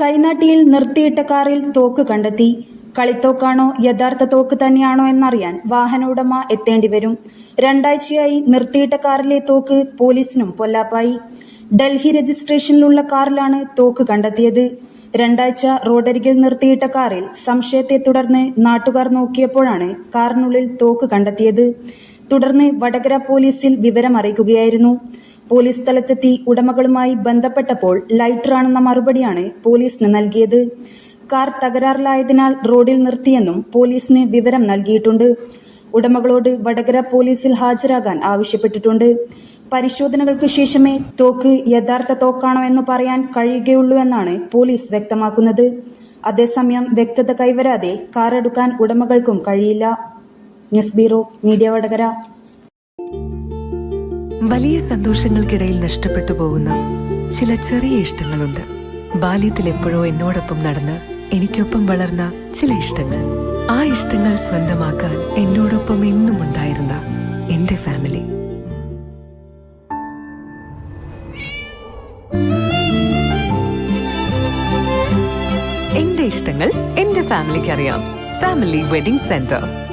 കൈനാട്ടിയിൽ നിർത്തിയിട്ട കാറിൽ തോക്ക് കണ്ടെത്തി. കളിത്തോക്കാണോ യഥാർത്ഥ തോക്ക് തന്നെയാണോ എന്നറിയാൻ വാഹന ഉടമ എത്തേണ്ടിവരും. രണ്ടാഴ്ചയായി നിർത്തിയിട്ട കാറിലെ തോക്ക് പോലീസിനും പൊല്ലാപ്പായി. ഡൽഹി രജിസ്ട്രേഷനിലുള്ള കാറിലാണ് തോക്ക് കണ്ടെത്തിയത്. രണ്ടാഴ്ച റോഡരികിൽ നിർത്തിയിട്ട കാറിൽ സംശയത്തെ തുടർന്ന് നാട്ടുകാർ നോക്കിയപ്പോഴാണ് കാറിനുള്ളിൽ തോക്ക് കണ്ടെത്തിയത്. തുടർന്ന് വടകര പോലീസിൽ വിവരം അറിയിക്കുകയായിരുന്നു. പോലീസ് സ്ഥലത്തെത്തി ഉടമകളുമായി ബന്ധപ്പെട്ടപ്പോൾ ലൈറ്ററാണെന്ന മറുപടിയാണ് പോലീസിന് നൽകിയത്. കാർ തകരാറിലായതിനാൽ റോഡിൽ നിർത്തിയെന്നും പോലീസിന് വിവരം നൽകിയിട്ടുണ്ട്. ഉടമകളോട് വടകര പോലീസിൽ ഹാജരാകാൻ ആവശ്യപ്പെട്ടിട്ടുണ്ട്. പരിശോധനകൾക്ക് ശേഷമേ തോക്ക് യഥാർത്ഥ തോക്കാണോ എന്ന് പറയാൻ കഴിയുകയുള്ളൂ എന്നാണ് പോലീസ് വ്യക്തമാക്കുന്നത്. അതേസമയം വ്യക്തത കൈവരാതെ കാർ എടുക്കാൻ ഉടമകൾക്കും കഴിയില്ല. News bureau media Vadakara. വലിയ സന്തോഷങ്ങൾക്കിടയിൽ നഷ്ടപ്പെട്ടു പോകുന്ന ചില ചെറിയ ഇഷ്ടങ്ങളുണ്ട്. ബാല്യത്തിൽ എപ്പോഴോ എന്നോടൊപ്പം നടന്ന് എനിക്കൊപ്പം വളർന്ന ചില ഇഷ്ടങ്ങൾ. ആ ഇഷ്ടങ്ങൾ സ്വന്തമാക്കാൻ എന്നോടൊപ്പം എന്നും ഉണ്ടായിരുന്ന എന്റെ ഫാമിലി. എന്റെ ഇഷ്ടങ്ങൾ എന്റെ ഫാമിലിക്ക് അറിയാം. Family wedding centre.